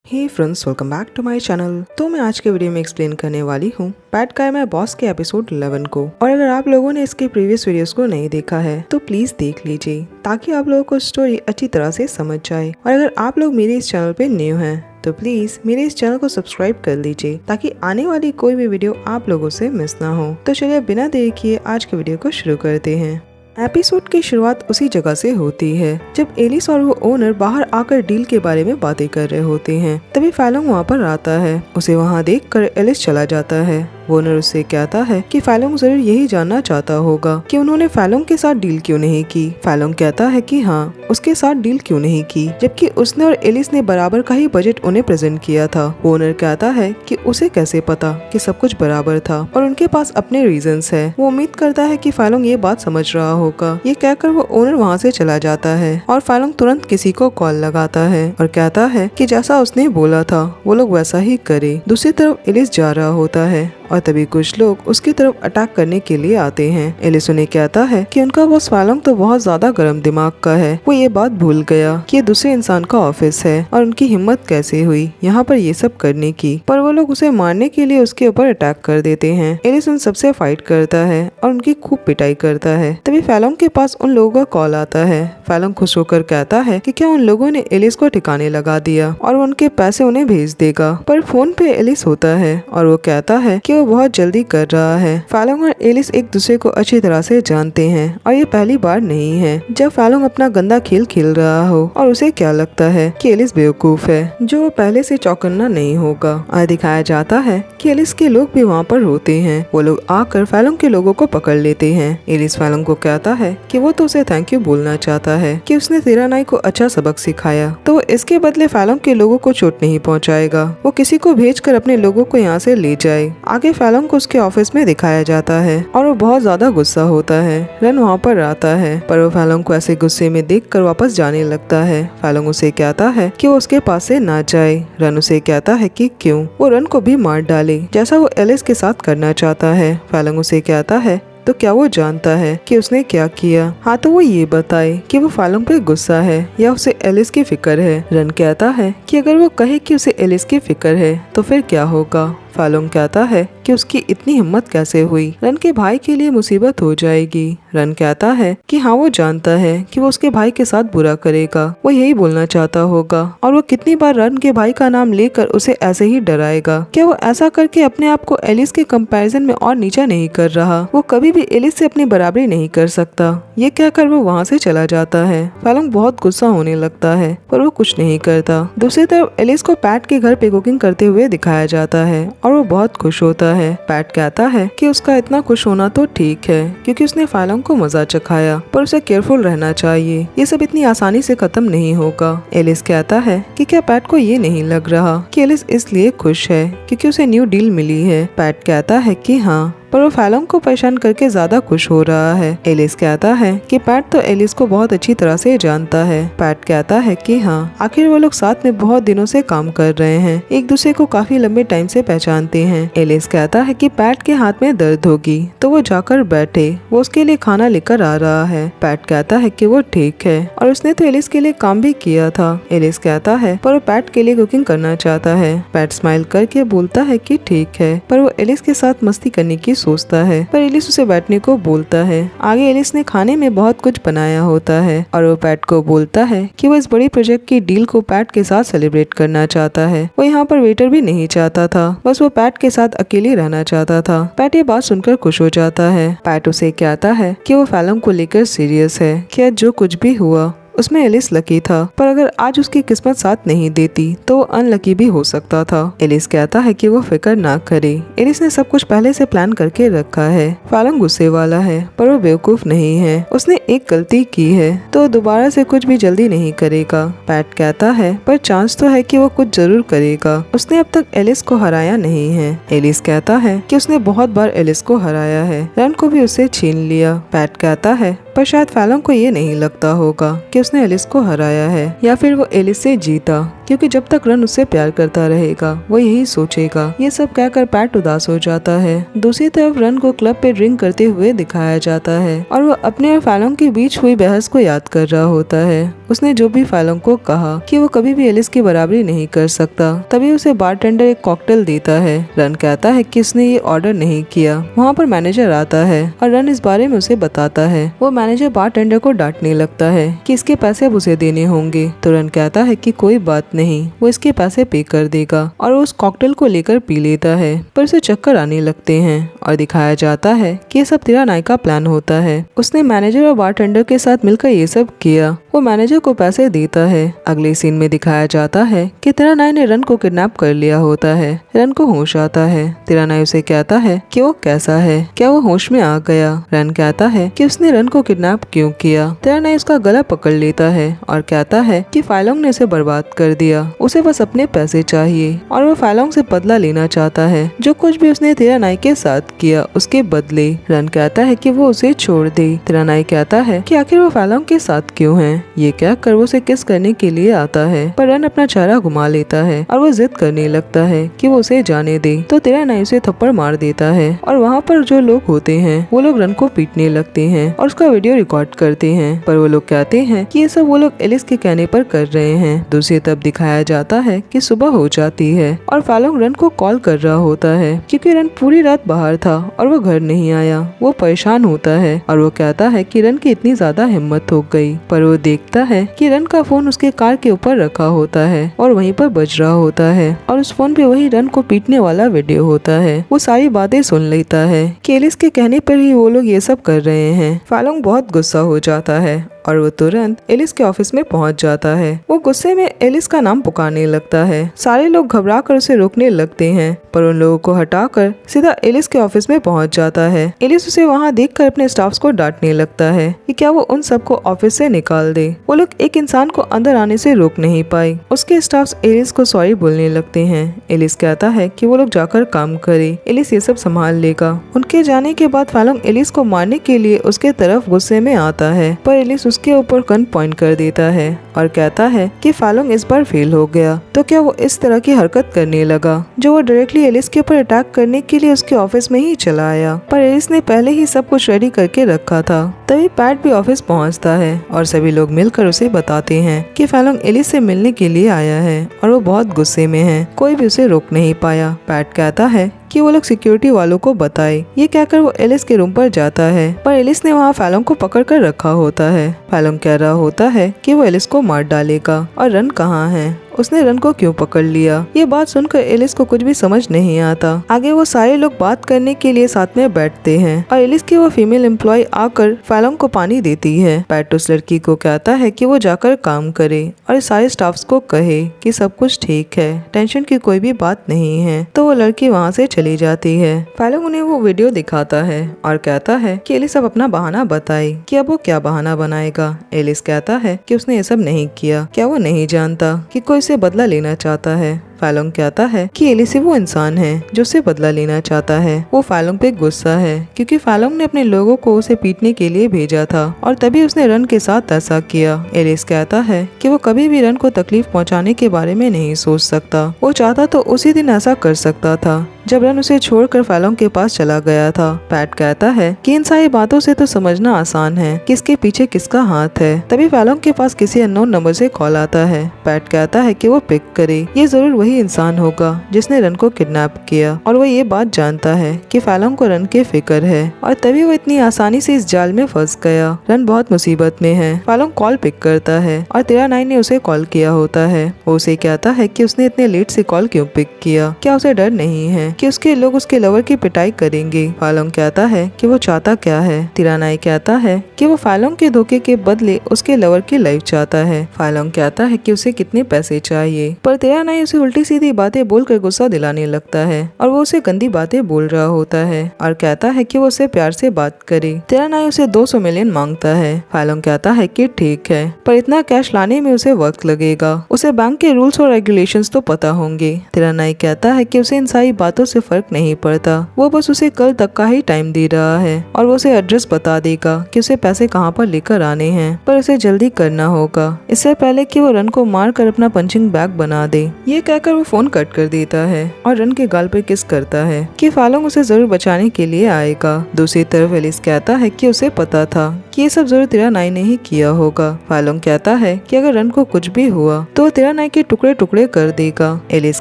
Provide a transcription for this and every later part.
Hey friends, welcome back to my channel. तो मैं आज के वीडियो में एक्सप्लेन करने वाली हूँ बैड गाय माय बॉस के एपिसोड 11 को। और अगर आप लोगों ने इसके प्रीवियस वीडियोस को नहीं देखा है तो प्लीज देख लीजिए ताकि आप लोगों को स्टोरी अच्छी तरह से समझ जाए। और अगर आप लोग मेरे इस चैनल पे न्यू हैं तो प्लीज मेरे इस चैनल को सब्सक्राइब कर लीजिए ताकि आने वाली कोई भी वीडियो आप लोगों से मिस ना हो। तो चलिए बिना देरी किए आज के वीडियो को शुरू करते हैं। एपिसोड की शुरुआत उसी जगह से होती है जब एलिस और वो ओनर बाहर आकर डील के बारे में बातें कर रहे होते हैं। तभी फैलोंग वहाँ पर आता है। उसे वहाँ देखकर एलिस चला जाता है। ओनर उससे कहता है कि फैलोंग जरूर यही जानना चाहता होगा कि उन्होंने फैलोंग के साथ डील क्यों नहीं की। फैलोंग कहता है कि हाँ, उसके साथ डील क्यों नहीं की जबकि उसने और एलिस ने बराबर का ही बजट उन्हें प्रेजेंट किया था। ओनर कहता है कि उसे कैसे पता कि सब कुछ बराबर था और उनके पास अपने रीजंस है। वो उम्मीद करता है कि फैलोंग ये बात समझ रहा होगा। ये कहकर वो ओनर वहाँ से चला जाता है और फैलोंग तुरंत किसी को कॉल लगाता है और कहता है कि जैसा उसने बोला था वो लोग वैसा ही करे। दूसरी तरफ एलिस जा रहा होता है और तभी कुछ लोग उसकी तरफ अटैक करने के लिए आते हैं। एलिस उन्हें कहता है कि उनका बॉस फैलोंग तो बहुत ज्यादा गर्म दिमाग का है। वो ये बात भूल गया कि ये दूसरे इंसान का ऑफिस है और उनकी हिम्मत कैसे हुई यहाँ पर ये सब करने की। पर वो लोग उसे मारने के लिए उसके ऊपर अटैक कर देते हैं। एलिस उन सबसे फाइट करता है और उनकी खूब पिटाई करता है। तभी फैलोंग के पास उन लोगों का कॉल आता है। फैलोंग खुश होकर कहता है कि क्या उन लोगों ने एलिस को ठिकाने लगा दिया और उनके पैसे उन्हें भेज देगा। पर फोन पे एलिस होता है और वो कहता है कि वो बहुत जल्दी कर रहा है। फैलोंग और एलिस एक दूसरे को अच्छी तरह से जानते हैं और ये पहली बार नहीं है जब फैलोंग अपना गंदा खेल खेल रहा हो और उसे क्या लगता है कि एलिस बेवकूफ है जो वो पहले से चौकन्ना नहीं होगा। और दिखाया जाता है कि एलिस के लोग भी वहाँ पर होते हैं। वो लोग आकर फैलोंग के लोगों को पकड़ लेते हैं। एलिस फैलोंग को कहता है कि वो तो उसे थैंक यू बोलना चाहता है कि उसने तिरानाई को अच्छा सबक सिखाया, तो वो इसके बदले फैलोंग के लोगों को चोट नहीं पहुँचाएगा। वो किसी को भेजकर अपने लोगों को यहाँ से ले जाए। आगे फैलोंग को उसके ऑफिस में दिखाया जाता है और वो बहुत ज्यादा गुस्सा होता है। रन वहाँ पर आता है पर वो फैलोंग को ऐसे गुस्से में देखकर वापस जाने लगता है। फैलोंग उसे कहता है कि वो उसके पास से ना जाए। रन उसे कहता है कि क्यों, वो रन को भी मार डाले जैसा वो एलिस के साथ करना चाहता है। फैलोंग उसे कहता है तो क्या वो जानता है कि उसने क्या किया? हाँ, तो वो ये बताए कि वो फैलोंग पे गुस्सा है या उसे एलिस की फिक्र है। रन कहता है कि अगर वो कहे कि उसे एलिस की फिक्र है तो फिर क्या होगा? फैलोंग कहता है कि उसकी इतनी हिम्मत कैसे हुई, रन के भाई के लिए मुसीबत हो जाएगी। रन कहता है कि हाँ, वो जानता है कि वो उसके भाई के साथ बुरा करेगा, वो यही बोलना चाहता होगा। और वो कितनी बार रन के भाई का नाम लेकर उसे ऐसे ही डराएगा। क्या वो ऐसा करके अपने आप को एलिस के कंपैरिजन में और नीचा नहीं कर रहा? वो कभी भी एलिस से अपनी बराबरी नहीं कर सकता। ये कहकर वो वहाँ से चला जाता है। फैलोंग बहुत गुस्सा होने लगता है पर वो कुछ नहीं करता। दूसरी तरफ एलिस को पैट के घर पे कुकिंग करते हुए दिखाया जाता है और वो बहुत खुश होता है। पैट कहता है कि उसका इतना खुश होना तो ठीक है क्योंकि उसने फैलोंग को मजा चखाया, पर उसे केयरफुल रहना चाहिए। ये सब इतनी आसानी से खत्म नहीं होगा। एलिस कहता है कि क्या पैट को ये नहीं लग रहा कि एलिस इसलिए खुश है क्योंकि उसे न्यू डील मिली है? पैट कहता है कि हाँ, पर वो फैलोंग को परेशान करके ज्यादा खुश हो रहा है। एलिस कहता है कि पैट तो एलिस को बहुत अच्छी तरह से जानता है। पैट कहता है कि हाँ, आखिर वो लोग साथ में बहुत दिनों से काम कर रहे हैं, एक दूसरे को काफी लंबे टाइम से पहचानते हैं। एलिस कहता है कि पैट के हाथ में दर्द होगी तो वो जाकर बैठे, वो उसके लिए खाना लेकर आ रहा है। पैट कहता है कि वो ठीक है और उसने तो एलिस के लिए काम भी किया था। एलिस कहता है पर वो पैट के लिए कुकिंग करना चाहता है। पैट स्माइल करके बोलता है कि ठीक है, पर वो एलिस के साथ मस्ती करने की सोचता है। पर एलिस उसे बैठने को बोलता है। आगे एलिस ने खाने में बहुत कुछ बनाया होता है और वो पैट को बोलता है कि वो इस बड़ी प्रोजेक्ट की डील को पैट के साथ सेलिब्रेट करना चाहता है। वो यहाँ पर वेटर भी नहीं चाहता था, बस वो पैट के साथ अकेले रहना चाहता था। पैट ये बात सुनकर खुश हो जाता है। पैट उसे कहता है कि वो फैलोंग को लेकर सीरियस है कि जो कुछ भी हुआ उसमें एलिस लकी था, पर अगर आज उसकी किस्मत साथ नहीं देती तो वो अनलकी भी हो सकता था। एलिस कहता है कि वो फिक्र ना करे, एलिस ने सब कुछ पहले से प्लान करके रखा है। फैलोंग गुस्से वाला है पर वो बेवकूफ नहीं है, उसने एक गलती की है तो दोबारा से कुछ भी जल्दी नहीं करेगा। पैट कहता है पर चांस तो है कि वो कुछ जरूर करेगा, उसने अब तक एलिस को हराया नहीं है। एलिस कहता है कि उसने बहुत बार एलिस को हराया है, रन को भी उससे छीन लिया। पैट कहता है पर शायद फैलोंग को ये नहीं लगता होगा कि उसने एलिस को हराया है या फिर वो एलिस से जीता, क्योंकि जब तक रन उससे प्यार करता रहेगा वो यही सोचेगा। ये सब कहकर पैट उदास हो जाता है। दूसरी तरफ रन को क्लब पे ड्रिंक करते हुए दिखाया जाता है और वो अपने और फैलोंग के बीच हुई बहस को याद कर रहा होता है। उसने जो भी फैलोंग को कहा कि वो कभी भी एलिस की बराबरी नहीं कर सकता, तभी उसे बारटेंडर एक कॉकटेल देता है। रन कहता है कि उसने ये ऑर्डर नहीं किया। वहाँ पर मैनेजर आता है और रन इस बारे में उसे बताता है। वो मैनेजर बारटेंडर को डांटने लगता है कि इसके पैसे अब उसे देने होंगे। तो रन कहता है कि कोई बात नहीं, वो इसके पैसे पे कर देगा और उस कॉकटेल को लेकर पी लेता है। पर उसे चक्कर आने लगते हैं और दिखाया जाता है कि ये सब तिरानाई का प्लान होता है। उसने मैनेजर और बारटेंडर के साथ मिलकर ये सब किया। वो मैनेजर को पैसे देता है। अगले सीन में दिखाया जाता है कि तिरानाई ने रन को किडनैप कर लिया होता है। रन को होश आता है। तिरानाई उसे कहता है कि वो कैसा है, क्या वो होश में आ गया। रन कहता है कि उसने रन को किडनैप क्यों किया। तिरानाई उसका गला पकड़ लेता है और कहता है कि फैलोंग ने उसे बर्बाद कर दिया, उसे बस अपने पैसे चाहिए और वो फैलोंग से बदला लेना चाहता है। जो कुछ भी उसने तिरानाई के साथ किया उसके बदले। रन कहता है कि वो उसे छोड़ दे। तिरानाई कहता है कि आखिर वो फैलोंग के साथ क्यों है। ये क्या कर वो उसे किस करने के लिए आता है, पर रन अपना चेहरा घुमा लेता है और वो जिद करने लगता है कि वो उसे जाने दे। तो तिरानाई उसे थप्पड़ मार देता है और वहाँ पर जो लोग होते हैं वो लोग रन को पीटने लगते हैं और उसका वीडियो रिकॉर्ड करते हैं। पर वो लोग कहते हैं कि ये सब वो लोग एलिस के कहने पर कर रहे हैं। दूसरी तरफ दिखाया जाता है कि सुबह हो जाती है और फैलोंग रन को कॉल कर रहा होता है क्योंकि रन पूरी रात बाहर था और वो घर नहीं आया। वो परेशान होता है और वो कहता है कि रन की इतनी ज्यादा हिम्मत हो गई। पर वो देखता है कि रन का फोन उसके कार के ऊपर रखा होता है और वहीं पर बज रहा होता है और उस फोन पे वही रन को पीटने वाला वीडियो होता है। वो सारी बातें सुन लेता है कि एलिस के कहने पर ही वो लोग ये सब कर रहे हैं। फैलोंग बहुत गुस्सा हो जाता है और वो तुरंत एलिस के ऑफिस में पहुंच जाता है। वो गुस्से में एलिस का नाम पुकारने लगता है। सारे लोग घबरा कर उसे रोकने लगते हैं पर उन लोगों को हटाकर सीधा एलिस के ऑफिस में पहुंच जाता है। एलिस उसे वहां देखकर अपने स्टाफ्स को डांटने लगता है कि क्या वो उन सबको ऑफिस से निकाल दे। वो लोग एक इंसान को अंदर आने से रोक नहीं पाए। उसके स्टाफ्स एलिस को सॉरी बोलने लगते हैं। एलिस कहता है कि वो लोग जाकर काम करे, एलिस ये सब संभाल लेगा। उनके जाने के बाद फैलोंग एलिस को मारने के लिए उसके तरफ गुस्से में आता है पर एलिस उसके ऊपर गन पॉइंट कर देता है और कहता है कि फैलोंग इस बार फेल हो गया। तो क्या वो इस तरह की हरकत करने लगा जो वो डायरेक्टली एलिस के ऊपर अटैक करने के लिए उसके ऑफिस में ही चला आया। पर एलिस ने पहले ही सब कुछ रेडी करके रखा था। तभी पैट भी ऑफिस पहुंचता है और सभी लोग मिलकर उसे बताते हैं कि फैलोंग एलिस से मिलने के लिए आया है और वो बहुत गुस्से में है। कोई भी उसे रोक नहीं पाया। पैट कहता है कि वो लोग सिक्योरिटी वालों को बताए। ये कहकर वो एलिस के रूम पर जाता है पर एलिस ने वहाँ फैलोंग को पकड़ कर रखा होता है। फैलोंग कह रहा होता है कि वो एलिस को मार डालेगा और रन कहाँ है, उसने रन को क्यों पकड़ लिया। ये बात सुनकर एलिस को कुछ भी समझ नहीं आता। आगे वो सारे लोग बात करने के लिए साथ में बैठते हैं और एलिस की वो फीमेल एम्प्लॉय आकर फैलोंग को पानी देती है। पैट उस लड़की को कहता है कि वो जाकर काम करे और सारे स्टाफ्स को कहे कि सब कुछ ठीक है, टेंशन की कोई भी बात नहीं है। तो वो लड़की वहाँ से चली जाती है। फैलोंग उन्हें वो वीडियो दिखाता है और कहता है कि एलिस अब अपना बहाना बताए कि अब वो क्या बहाना बनाएगा। एलिस कहता है कि उसने ये सब नहीं किया, क्या वो नहीं जानता कि कोई से बदला लेना चाहता है। फैलोंग कहता है कि एलिस वो इंसान है जो उससे बदला लेना चाहता है। वो फैलोंग पे गुस्सा है क्योंकि फैलोंग ने अपने लोगों को उसे पीटने के लिए भेजा था और तभी उसने रन के साथ ऐसा किया। एलिस कहता है कि वो कभी भी रन को तकलीफ पहुंचाने के बारे में नहीं सोच सकता। वो चाहता तो उसी दिन ऐसा कर सकता था जब रन उसे छोड़कर फैलोंग के पास चला गया था। पैट कहता है कि इन सारी बातों से तो समझना आसान है किसके पीछे किसका हाथ है। तभी फैलोंग के पास किसी अननोन नंबर से कॉल आता है। पैट कहता है कि वो पिक करे, ये जरूर वही इंसान होगा जिसने रन को किडनैप किया और वो ये बात जानता है कि फैलोंग को रन की फिक्र है और तभी वो इतनी आसानी से इस जाल में फंस गया। रन बहुत मुसीबत में है। फैलोंग कॉल पिक करता है और तिरानाई ने उसे कॉल किया होता है। वो उसे कहता है कि उसने इतने लेट से कॉल क्यों पिक किया, क्या उसे डर नहीं है कि उसके लोग उसके लवर की पिटाई करेंगे। फैलोंग कहता है कि वो चाहता क्या है। तिरानाई कहता है कि वो फैलोंग के धोखे के बदले उसके लवर की लाइफ चाहता है। फैलोंग कहता है कि उसे कितने पैसे चाहिए पर तिरानाई उसे उल्टी उल्टी सीधी बातें बोलकर गुस्सा दिलाने लगता है और वो उसे गंदी बातें बोल रहा होता है और कहता है कि वो उसे प्यार से बात करे। तेरानाई उसे 200 मिलियन मांगता है। फालोंग कहता है कि ठीक है, पर इतना कैश लाने में उसे वक्त लगेगा, उसे बैंक के रूल्स और रेगुलेशंस तो पता होंगे। तेरानाई कहता है कि उसे इन सारी बातों से फर्क नहीं पड़ता, वो बस उसे कल तक का ही टाइम दे रहा है और वो उसे एड्रेस बता देगा कि उसे पैसे कहाँ पर लेकर आने हैं, पर उसे जल्दी करना होगा इससे पहले कि वो रन को मार कर अपना पंचिंग बैग बना दे। ये कहकर वो फोन कट कर देता है और रन के गाल पर किस करता है कि फालोंग उसे जरूर बचाने के लिए आएगा। दूसरी तरफ एलिस कहता है कि उसे पता था कि ये सब जरूर तेरानाई ने ही किया होगा। फालोंग कहता है कि अगर रन को कुछ भी हुआ तो तेरानाई के टुकड़े टुकड़े कर देगा। एलिस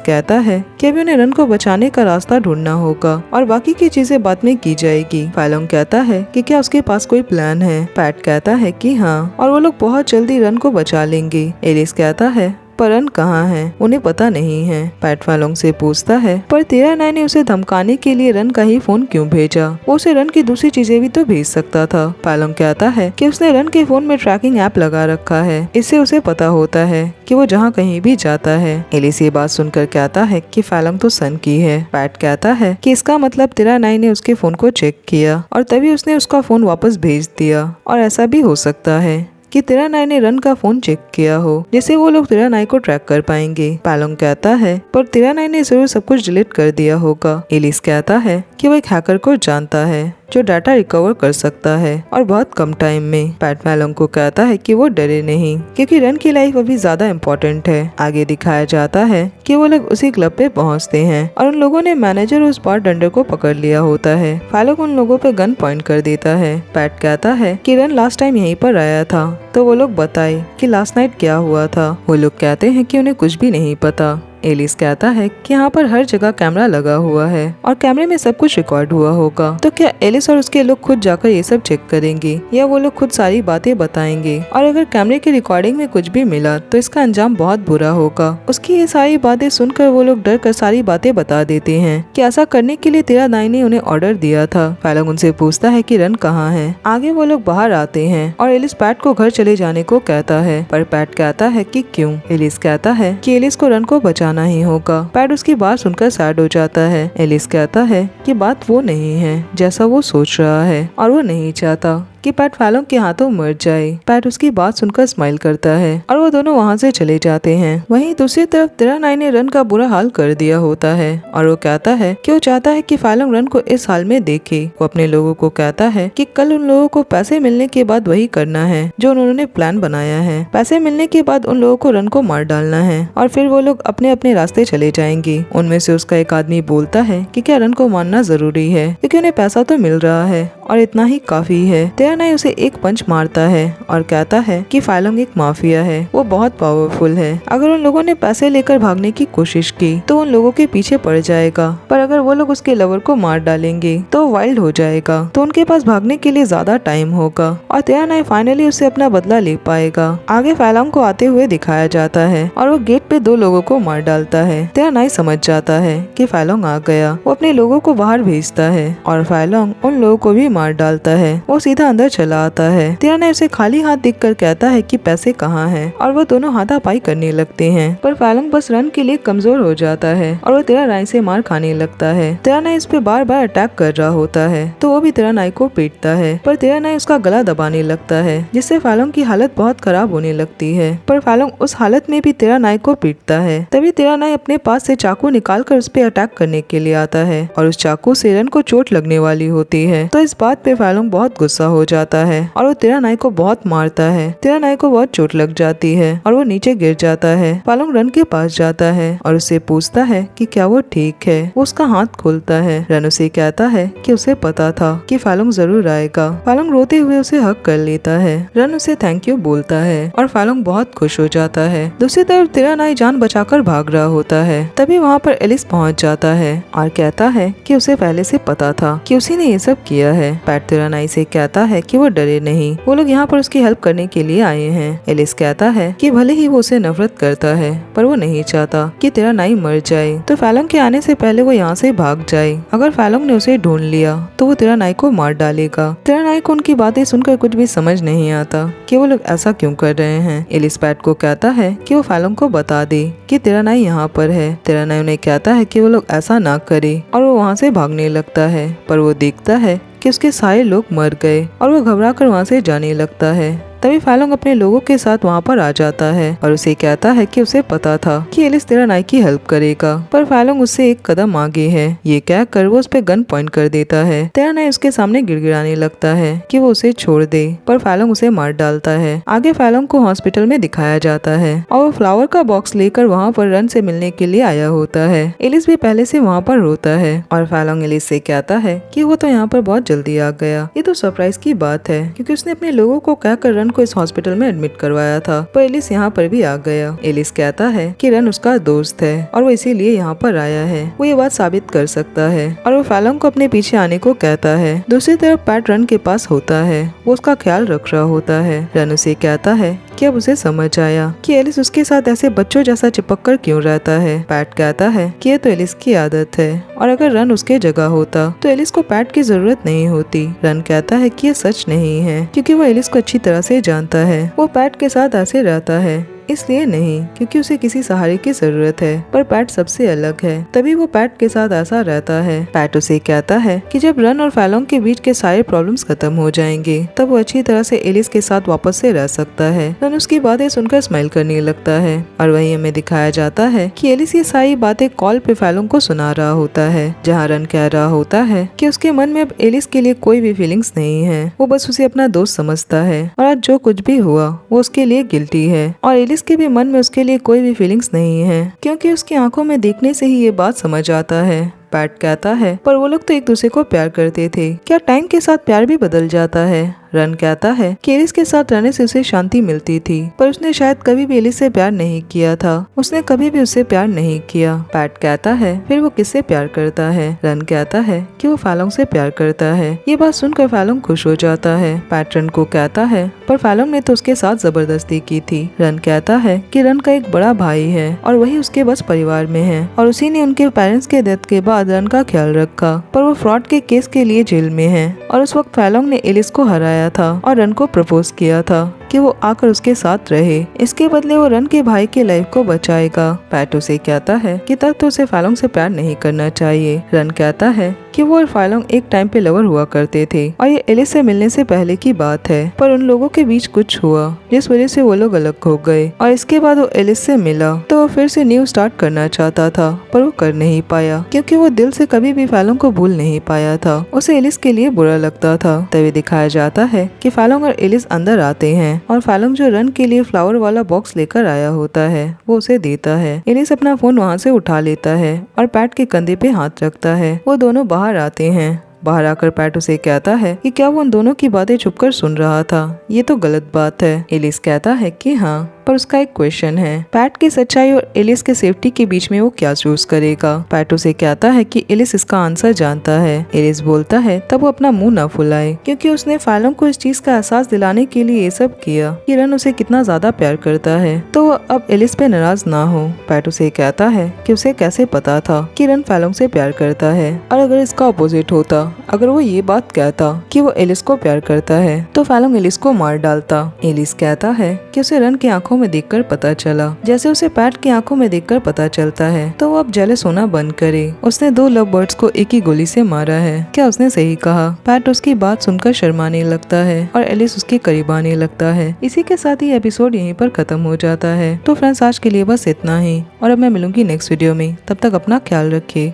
कहता है कि अभी उन्हें रन को बचाने का रास्ता ढूंढना होगा और बाकी की चीजें बाद में की जाएगी। फालोंग कहता है कि क्या उसके पास कोई प्लान है। पैट कहता है कि हाँ, और वो लोग बहुत जल्दी रन को बचा लेंगे। एलिस कहता है पर रन कहाँ है, उन्हें पता नहीं है। पैट फालोंग से पूछता है पर तेरानाई ने उसे धमकाने के लिए रन का ही फोन क्यों भेजा, वो उसे रन की दूसरी चीजें भी तो भेज सकता था। फालोंग कहता है कि उसने रन के फोन में ट्रैकिंग ऐप लगा रखा है, इससे उसे पता होता है कि वो जहाँ कहीं भी जाता है। एलिस ये बात सुनकर कहता है कि फालोंग तो सन की है। पैट कहता है कि इसका मतलब तेरानाई ने उसके फोन को चेक किया और तभी उसने उसका फोन वापस भेज दिया, और ऐसा भी हो सकता है कि तेरानाई ने रन का फोन चेक किया हो जिससे वो लोग तेरानाई को ट्रैक कर पाएंगे। फालोंग कहता है पर तेरानाई ने जरूर सब कुछ डिलीट कर दिया होगा। एलिस कहता है कि वो एक हैकर को जानता है जो डाटा रिकवर कर सकता है और बहुत कम टाइम में। पैट फालोंग को कहता है कि वो डरे नहीं क्योंकि रन की लाइफ अभी ज्यादा इम्पोर्टेंट है। आगे दिखाया जाता है कि वो लोग उसी क्लब पे पहुंचते हैं और उन लोगों ने मैनेजर और उस बारटेंडर को पकड़ लिया होता है। फालोंग उन लोगों पे गन पॉइंट कर देता है। पैट कहता है कि रन लास्ट टाइम यहीं पर आया था, तो वो लोग बताए कि लास्ट नाइट क्या हुआ था। वो लोग कहते हैं कि उन्हें कुछ भी नहीं पता। एलिस कहता है कि यहाँ पर हर जगह कैमरा लगा हुआ है और कैमरे में सब कुछ रिकॉर्ड हुआ होगा, तो क्या एलिस और उसके लोग खुद जाकर ये सब चेक करेंगे या वो लोग खुद सारी बातें बताएंगे, और अगर कैमरे की रिकॉर्डिंग में कुछ भी मिला तो इसका अंजाम बहुत बुरा होगा। उसकी ये सारी बातें सुनकर वो लोग डर कर सारी बातें बता देते हैं कि ऐसा करने के लिए तेरानाई ने उन्हें ऑर्डर दिया था। फालोंग उनसे पूछता है कि रन कहाँ है। आगे वो लोग बाहर आते हैं और एलिस पैट को घर चले जाने को कहता है, पर पैट कहता है कि क्यों। एलिस कहता है कि एलिस को रन को बचाना नहीं होगा। पैट उसकी बात सुनकर सैड हो जाता है। एलिस कहता है कि बात वो नहीं है जैसा वो सोच रहा है और वो नहीं चाहता कि पैट फालोंग के हाथों मर जाए। पैट उसकी बात सुनकर स्माइल करता है और वो दोनों वहाँ से चले जाते हैं। वहीं दूसरी तरफ तेरानाई ने रन का बुरा हाल कर दिया होता है और वो कहता है कि वो चाहता है कि फालोंग रन को इस हाल में देखे। वो अपने लोगों को कहता है कि कल उन लोगों को पैसे मिलने के बाद वही करना है जो उन्होंने प्लान बनाया है। पैसे मिलने के बाद उन लोगों को रन को मार डालना है और फिर वो लोग अपने अपने रास्ते चले जाएंगे। उनमें से उसका एक आदमी बोलता है कि क्या रन को मारना जरूरी है क्योंकि उन्हें पैसा तो मिल रहा है और इतना ही काफी है। तेरानाई उसे एक पंच मारता है और कहता है कि फालोंग एक माफिया है, वो बहुत पावरफुल है। अगर उन लोगों ने पैसे लेकर भागने की कोशिश की तो उन लोगों के पीछे पड़ जाएगा, पर अगर वो लोग उसके लवर को मार डालेंगे तो वाइल्ड हो जाएगा, तो उनके पास भागने के लिए ज्यादा टाइम होगा और तेरानाई फाइनली उससे अपना बदला ले पाएगा। आगे फालोंग को आते हुए दिखाया जाता है और वो गेट पे 2 लोगों को मार डालता है। तेरानाई समझ जाता है कि फालोंग आ गया। वो अपने लोगों को बाहर भेजता है और फालोंग उन लोगों को भी मार डालता है। वो सीधा अंदर चला आता है। तेरानाई उसे खाली हाथ देखकर कहता है कि पैसे कहाँ हैं और वो दोनों हाथापाई करने लगते हैं, पर फालोंग बस रन के लिए कमजोर हो जाता है और वो तेरानाई से मार खाने लगता है। तेरानाई इस पे बार बार अटैक कर रहा होता है तो वो भी तेरानाई को पीटता है, पर तेरानाई उसका गला दबाने लगता है जिससे फालोंग की हालत बहुत खराब होने लगती है। पर फालोंग उस हालत में भी तेरानाई को पीटता है। तभी तेरानाई अपने पास से चाकू निकाल कर उस पे अटैक करने के लिए आता है और उस चाकू से रन को चोट लगने वाली होती है। तो इस बात पे फालोंग बहुत गुस्सा हो जाता है और वो तेरानाई को बहुत मारता है। तेरानाई को बहुत चोट लग जाती है और वो नीचे गिर जाता है। फालोंग रन के पास जाता है और उससे पूछता है कि क्या वो ठीक है। वो उसका हाथ खोलता है। रन उसे कहता है कि उसे पता था कि फालोंग जरूर आएगा। फालोंग रोते हुए उसे हक कर लेता है। रन उसे थैंक यू बोलता है और फालोंग बहुत खुश हो जाता है। दूसरी तरफ तेरानाई जान बचाकर भाग रहा होता है। तभी वहाँ पर एलिस पहुँच जाता है और कहता है कि उसे पहले से पता था कि उसी ने ये सब किया है। पैट तिरानाई से कहता है कि वो डरे नहीं, वो लोग यहाँ पर उसकी हेल्प करने के लिए आए हैं। एलिस कहता है कि भले ही वो उसे नफरत करता है पर वो नहीं चाहता कि तिरानाई मर जाए, तो फैलोंग के आने से पहले वो यहाँ से भाग जाए। अगर फैलोंग ने उसे ढूंढ लिया तो वो तिरानाई को मार डालेगा। तिरानाई को उनकी बातें सुनकर कुछ भी समझ नहीं आता कि वो लोग ऐसा क्यों कर रहे हैं। एलिस पैट को कहता है कि वो फैलोंग को बता दे कि तिरानाई यहाँ पर है। तिरानाई उन्हें कहता है कि वो लोग ऐसा ना करे और वो वहाँ से भागने लगता है, पर वो देखता है कि उसके सारे लोग मर गए और वो घबरा कर वहाँ से जाने लगता है। तभी फैलोंग अपने लोगों के साथ वहाँ पर आ जाता है और उसे कहता है कि उसे पता था कि एलिस तिरानाई की हेल्प करेगा, पर फैलोंग उससे एक कदम आगे है। ये कहकर वो उस पे गन पॉइंट कर देता है। तिरानाई उसके सामने गिड़गिड़ाने लगता है कि वो उसे छोड़ दे, पर फैलोंग उसे मार डालता है। आगे फैलोंग को हॉस्पिटल में दिखाया जाता है और वो फ्लावर का बॉक्स लेकर वहाँ पर रन से मिलने के लिए आया होता है। एलिस भी पहले से वहाँ पर रोता है और फैलोंग एलिस से कहता है कि वो तो यहाँ पर बहुत जल्दी आ गया। ये तो सरप्राइज की बात है क्योंकि उसने अपने लोगों को कहकर रन को इस हॉस्पिटल में एडमिट करवाया था, पर एलिस यहाँ पर भी आ गया। एलिस कहता है कि रन उसका दोस्त है और वो इसीलिए यहाँ पर आया है, वो ये बात साबित कर सकता है और वो फैलोंग को अपने पीछे आने को कहता है। दूसरी तरफ पैट रन के पास होता है, वो उसका ख्याल रख रहा होता है। रन उसे कहता है कि अब उसे समझ आया कि एलिस उसके साथ ऐसे बच्चों जैसा चिपक कर क्यों रहता है। पैट कहता है कि ये तो एलिस की आदत है और अगर रन उसके जगह होता तो एलिस को पैट की जरूरत नहीं होती। रन कहता है कि ये सच नहीं है क्योंकि वो एलिस को अच्छी तरह से जानता है। वो पैट के साथ ऐसे रहता है इसलिए नहीं क्योंकि उसे किसी सहारे की जरूरत है, पर पैट सबसे अलग है, तभी वो पैट के साथ ऐसा रहता है। पैट उसे कहता है कि जब रन और फैलोंग के बीच के सारे प्रॉब्लम्स खत्म हो जाएंगे तब वो अच्छी तरह से एलिस के साथ वापस से रह सकता है। रन उसकी बातें सुनकर स्माइल करने लगता है और वहीं हमें दिखाया जाता है कि एलिस ये सारी बातें कॉल पे फैलोंग को सुना रहा होता है, जहाँ रन कह रहा होता है कि उसके मन में अब एलिस के लिए कोई भी फीलिंग्स नहीं है, वो बस उसे अपना दोस्त समझता है और आज जो कुछ भी हुआ वो उसके लिए गिल्टी है और एलिस के भी मन में उसके लिए कोई भी फीलिंग्स नहीं है क्योंकि उसकी आंखों में देखने से ही ये बात समझ आता है। पैट कहता है पर वो लोग तो एक दूसरे को प्यार करते थे, क्या टाइम के साथ प्यार भी बदल जाता है। रन कहता है कि एलिस के साथ रहने से उसे शांति मिलती थी, पर उसने शायद कभी भी एलिस से प्यार नहीं किया था, उसने कभी भी उससे प्यार नहीं किया। पैट कहता है फिर वो किससे प्यार करता है। रन कहता है कि वो फैलोंग से प्यार करता है। ये बात सुनकर फैलोंग खुश हो जाता है। पैट रन को कहता है पर फैलोंग ने तो उसके साथ जबरदस्ती की थी। रन कहता है कि रन का एक बड़ा भाई है और वही उसके बस परिवार में है और उसी ने उनके पेरेंट्स के डेथ के बाद रन का ख्याल रखा, पर वो फ्रॉड के केस के लिए जेल में है और उस वक्त फैलोंग ने एलिस को हराया था और रन को प्रपोज किया था कि वो आकर उसके साथ रहे, इसके बदले वो रन के भाई की लाइफ को बचाएगा। पैट उसे कहता है कि तब तो उसे फैलोंग से प्यार नहीं करना चाहिए। रन कहता है कि वो और फैलोंग एक टाइम पे लवर हुआ करते थे और ये एलिस से मिलने से पहले की बात है, पर उन लोगों के बीच कुछ हुआ जिस वजह से वो लोग अलग हो गए और इसके बाद वो एलिस से मिला तो वो फिर से न्यू स्टार्ट करना चाहता था, पर वो कर नहीं पाया क्योंकि वो दिल से कभी भी फैलोंग को भूल नहीं पाया था। उसे एलिस के लिए बुरा लगता था। तभी दिखाया जाता है कि फैलोंग और एलिस अंदर आते हैं और फैलोंग जो रन के लिए फ्लावर वाला बॉक्स लेकर आया होता है वो उसे देता है। एलिस अपना फोन वहाँ से उठा लेता है और पैट के कंधे पे हाथ रखता है। वो दोनों बाहर आते हैं। बाहर आकर पैट उसे कहता है कि क्या वो उन दोनों की बातें छुपकर सुन रहा था, ये तो गलत बात है। एलिस कहता है कि हाँ, पर उसका एक क्वेश्चन है, पैट की सच्चाई और एलिस के सेफ्टी के बीच में वो क्या चूज करेगा। पैट उसे कहता है कि एलिस इसका आंसर जानता है। एलिस बोलता है तब वो अपना मुंह न फुलाए क्योंकि उसने फैलोंग को इस चीज का एहसास दिलाने के लिए ये सब किया कि रन उसे कितना ज्यादा प्यार करता है, तो वो अब एलिस पे नाराज ना हो। पैट उसे कहता है कि उसे कैसे पता था कि रन फैलोंग से प्यार करता है और अगर इसका अपोजिट होता, अगर वो ये बात कहता कि वो एलिस को प्यार करता है तो फैलोंग एलिस को मार डालता। एलिस कहता है कि उसे रन की आंखों में देखकर पता चला जैसे उसे पैट की आंखों में देखकर पता चलता है, तो वो अब जेलस होना बंद करे। उसने 2 लव बर्ड्स को एक ही गोली से मारा है। क्या उसने सही कहा? पैट उसकी बात सुनकर शर्माने लगता है और एलिस उसके करीब आने लगता है। इसी के साथ ही एपिसोड यहीं पर खत्म हो जाता है। तो फ्रेंड्स आज के लिए बस इतना ही और अब मैं मिलूंगी नेक्स्ट वीडियो में। तब तक अपना ख्याल रखिए।